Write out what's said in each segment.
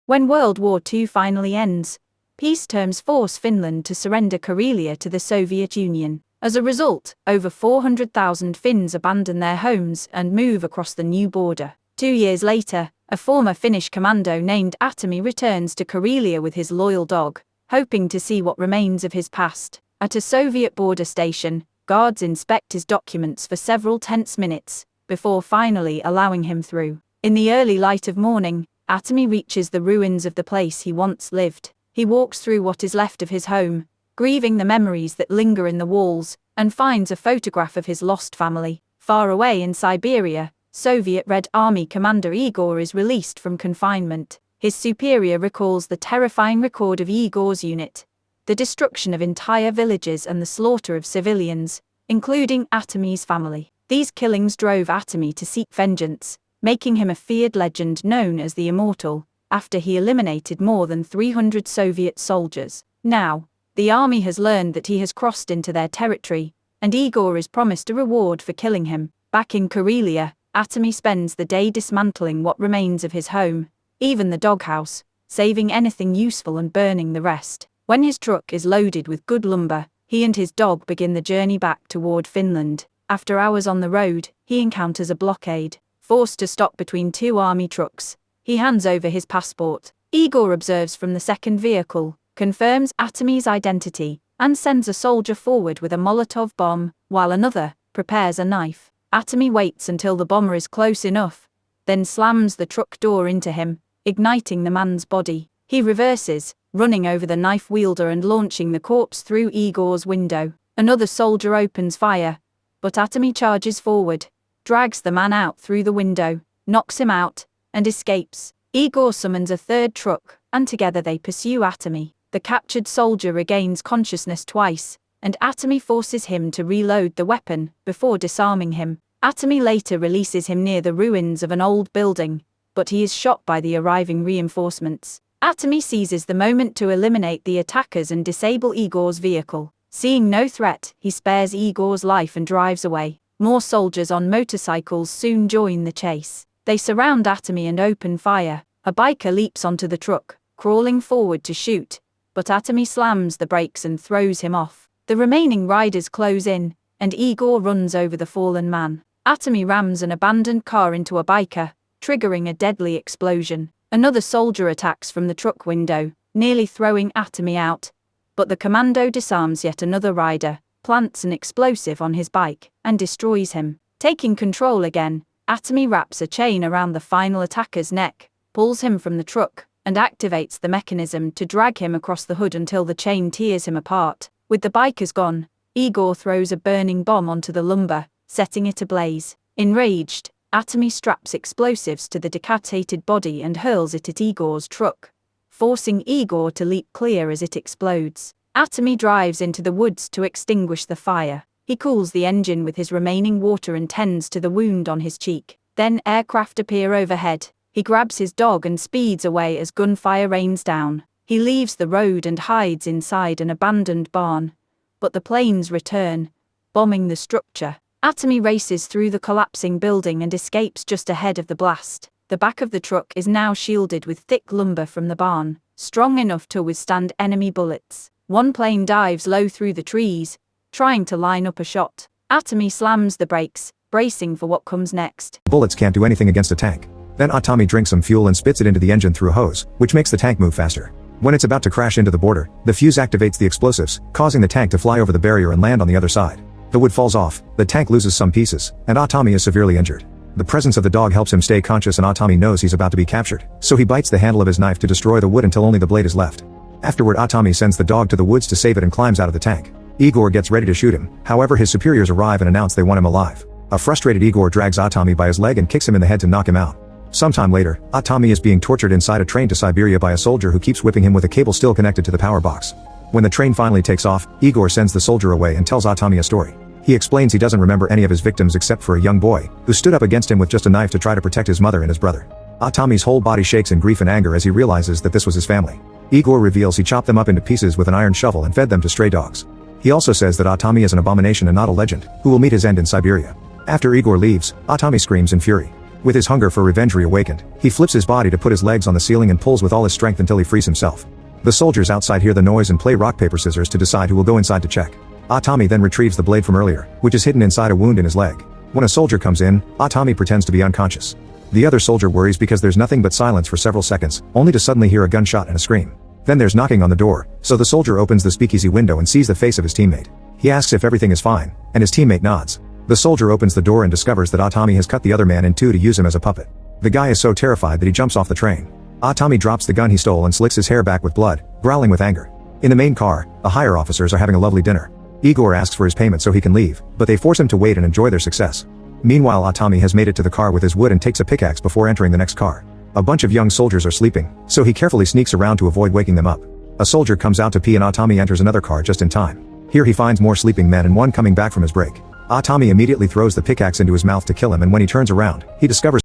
When World War II finally ends, peace terms force Finland to surrender Karelia to the Soviet Union. As a result, over 400,000 Finns abandon their homes and move across the new border. 2 years later, a former Finnish commando named Atomi returns to Karelia with his loyal dog, hoping to see what remains of his past. At a Soviet border station, guards inspect his documents for several tense minutes, before finally allowing him through. In the early light of morning, Atomi reaches the ruins of the place he once lived. He walks through what is left of his home, grieving the memories that linger in the walls, and finds a photograph of his lost family. Far away in Siberia, Soviet Red Army commander Igor is released from confinement. His superior recalls the terrifying record of Igor's unit, the destruction of entire villages and the slaughter of civilians, including Atomi's family. These killings drove Atomi to seek vengeance, making him a feared legend known as the Immortal, after he eliminated more than 300 Soviet soldiers. Now, the army has learned that he has crossed into their territory, and Igor is promised a reward for killing him. Back in Karelia, Atomi spends the day dismantling what remains of his home, even the doghouse, saving anything useful and burning the rest. When his truck is loaded with good lumber, he and his dog begin the journey back toward Finland. After hours on the road, he encounters a blockade. Forced to stop between two army trucks, he hands over his passport. Igor observes from the second vehicle, confirms Atomi's identity, and sends a soldier forward with a Molotov bomb, while another prepares a knife. Atomi waits until the bomber is close enough, then slams the truck door into him, igniting the man's body. He reverses, running over the knife wielder and launching the corpse through Igor's window. Another soldier opens fire, but Atomi charges forward, drags the man out through the window, knocks him out, and escapes. Igor summons a third truck, and together they pursue Atomi. The captured soldier regains consciousness twice, and Atomi forces him to reload the weapon before disarming him. Atomi later releases him near the ruins of an old building, but he is shot by the arriving reinforcements. Atomi seizes the moment to eliminate the attackers and disable Igor's vehicle. Seeing no threat, he spares Igor's life and drives away. More soldiers on motorcycles soon join the chase. They surround Atomi and open fire. A biker leaps onto the truck, crawling forward to shoot, but Atomi slams the brakes and throws him off. The remaining riders close in, and Igor runs over the fallen man. Atomi rams an abandoned car into a biker, triggering a deadly explosion. Another soldier attacks from the truck window, nearly throwing Atomi out, but the commando disarms yet another rider, plants an explosive on his bike, and destroys him. Taking control again, Atomi wraps a chain around the final attacker's neck, pulls him from the truck, and activates the mechanism to drag him across the hood until the chain tears him apart. With the bikers gone, Igor throws a burning bomb onto the lumber, setting it ablaze. Enraged, Atomi straps explosives to the decapitated body and hurls it at Igor's truck, forcing Igor to leap clear as it explodes. Atomi drives into the woods to extinguish the fire. He cools the engine with his remaining water and tends to the wound on his cheek. Then aircraft appear overhead. He grabs his dog and speeds away as gunfire rains down. He leaves the road and hides inside an abandoned barn, but the planes return, bombing the structure. Atomi races through the collapsing building and escapes just ahead of the blast. The back of the truck is now shielded with thick lumber from the barn, strong enough to withstand enemy bullets. One plane dives low through the trees, trying to line up a shot. Atomi slams the brakes, bracing for what comes next. Bullets can't do anything against a tank. Then Atomi drinks some fuel and spits it into the engine through a hose, which makes the tank move faster. When it's about to crash into the border, the fuse activates the explosives, causing the tank to fly over the barrier and land on the other side. The wood falls off, the tank loses some pieces, and Atomi is severely injured. The presence of the dog helps him stay conscious, and Atomi knows he's about to be captured, so he bites the handle of his knife to destroy the wood until only the blade is left. Afterward, Atomi sends the dog to the woods to save it and climbs out of the tank. Igor gets ready to shoot him, however his superiors arrive and announce they want him alive. A frustrated Igor drags Atomi by his leg and kicks him in the head to knock him out. Sometime later, Atomi is being tortured inside a train to Siberia by a soldier who keeps whipping him with a cable still connected to the power box. When the train finally takes off, Igor sends the soldier away and tells Atomi a story. He explains he doesn't remember any of his victims except for a young boy, who stood up against him with just a knife to try to protect his mother and his brother. Atomi's whole body shakes in grief and anger as he realizes that this was his family. Igor reveals he chopped them up into pieces with an iron shovel and fed them to stray dogs. He also says that Atomi is an abomination and not a legend, who will meet his end in Siberia. After Igor leaves, Atomi screams in fury. With his hunger for revenge reawakened, he flips his body to put his legs on the ceiling and pulls with all his strength until he frees himself. The soldiers outside hear the noise and play rock paper scissors to decide who will go inside to check. Atami then retrieves the blade from earlier, which is hidden inside a wound in his leg. When a soldier comes in, Atami pretends to be unconscious. The other soldier worries because there's nothing but silence for several seconds, only to suddenly hear a gunshot and a scream. Then there's knocking on the door, so the soldier opens the speakeasy window and sees the face of his teammate. He asks if everything is fine, and his teammate nods. The soldier opens the door and discovers that Atami has cut the other man in two to use him as a puppet. The guy is so terrified that he jumps off the train. Atami drops the gun he stole and slicks his hair back with blood, growling with anger. In the main car, the higher officers are having a lovely dinner. Igor asks for his payment so he can leave, but they force him to wait and enjoy their success. Meanwhile, Atami has made it to the car with his wood and takes a pickaxe before entering the next car. A bunch of young soldiers are sleeping, so he carefully sneaks around to avoid waking them up. A soldier comes out to pee and Atami enters another car just in time. Here he finds more sleeping men and one coming back from his break. Atami immediately throws the pickaxe into his mouth to kill him, and when he turns around, he discovers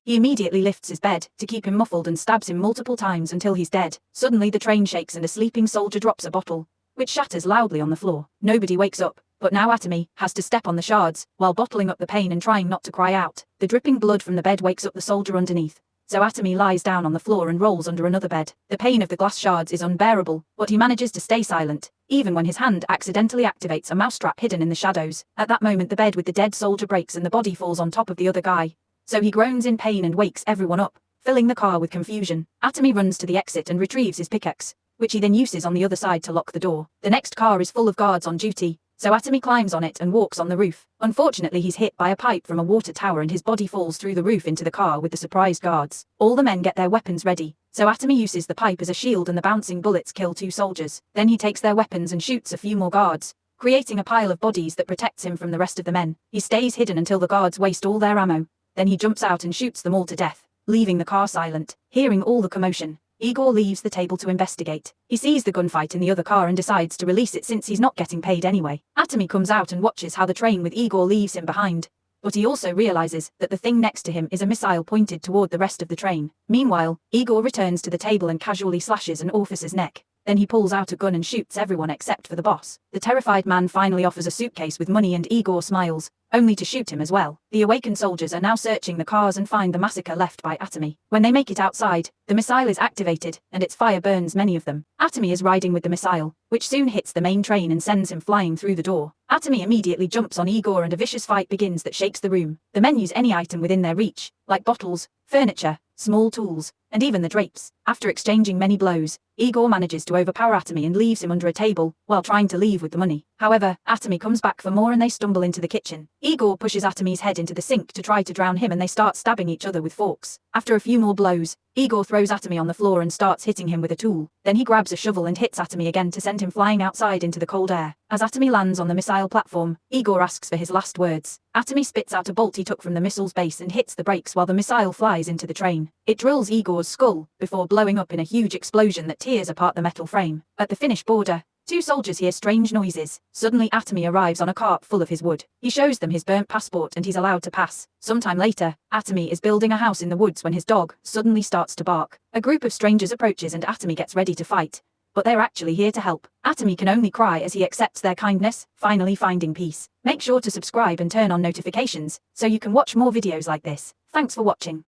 He immediately lifts his bed to keep him muffled and stabs him multiple times until he's dead. Suddenly the train shakes and a sleeping soldier drops a bottle, which shatters loudly on the floor. Nobody wakes up, but now Atami has to step on the shards, while bottling up the pain and trying not to cry out. The dripping blood from the bed wakes up the soldier underneath, so Atami lies down on the floor and rolls under another bed. The pain of the glass shards is unbearable, but he manages to stay silent, even when his hand accidentally activates a mousetrap hidden in the shadows. At that moment the bed with the dead soldier breaks and the body falls on top of the other guy. So he groans in pain and wakes everyone up, filling the car with confusion. Atami runs to the exit and retrieves his pickaxe, which he then uses on the other side to lock the door. The next car is full of guards on duty, so Atami climbs on it and walks on the roof. Unfortunately, he's hit by a pipe from a water tower and his body falls through the roof into the car with the surprised guards. All the men get their weapons ready, so Atami uses the pipe as a shield and the bouncing bullets kill 2 soldiers. Then he takes their weapons and shoots a few more guards, creating a pile of bodies that protects him from the rest of the men. He stays hidden until the guards waste all their ammo. Then he jumps out and shoots them all to death, leaving the car silent. Hearing all the commotion, Igor leaves the table to investigate. He sees the gunfight in the other car and decides to release it since he's not getting paid anyway. Atami comes out and watches how the train with Igor leaves him behind, but he also realizes that the thing next to him is a missile pointed toward the rest of the train. Meanwhile, Igor returns to the table and casually slashes an officer's neck. Then he pulls out a gun and shoots everyone except for the boss. The terrified man finally offers a suitcase with money and Igor smiles, only to shoot him as well. The awakened soldiers are now searching the cars and find the massacre left by Atami. When they make it outside, the missile is activated, and its fire burns many of them. Atami is riding with the missile, which soon hits the main train and sends him flying through the door. Atami immediately jumps on Igor and a vicious fight begins that shakes the room. The men use any item within their reach, like bottles, furniture, small tools, and even the drapes. After exchanging many blows, Igor manages to overpower Atami and leaves him under a table, while trying to leave with the money. However, Atami comes back for more and they stumble into the kitchen. Igor pushes Atami's head into the sink to try to drown him and they start stabbing each other with forks. After a few more blows, Igor throws Atami on the floor and starts hitting him with a tool. Then he grabs a shovel and hits Atami again to send him flying outside into the cold air. As Atami lands on the missile platform, Igor asks for his last words. Atami spits out a bolt he took from the missile's base and hits the brakes while the missile flies into the train. It drills Igor's skull, before blowing up in a huge explosion that tears apart the metal frame. At the finish border, 2 soldiers hear strange noises. Suddenly Atami arrives on a cart full of his wood. He shows them his burnt passport and he's allowed to pass. Sometime later, Atami is building a house in the woods when his dog suddenly starts to bark. A group of strangers approaches and Atami gets ready to fight, but they're actually here to help. Atami can only cry as he accepts their kindness, finally finding peace. Make sure to subscribe and turn on notifications, so you can watch more videos like this. Thanks for watching.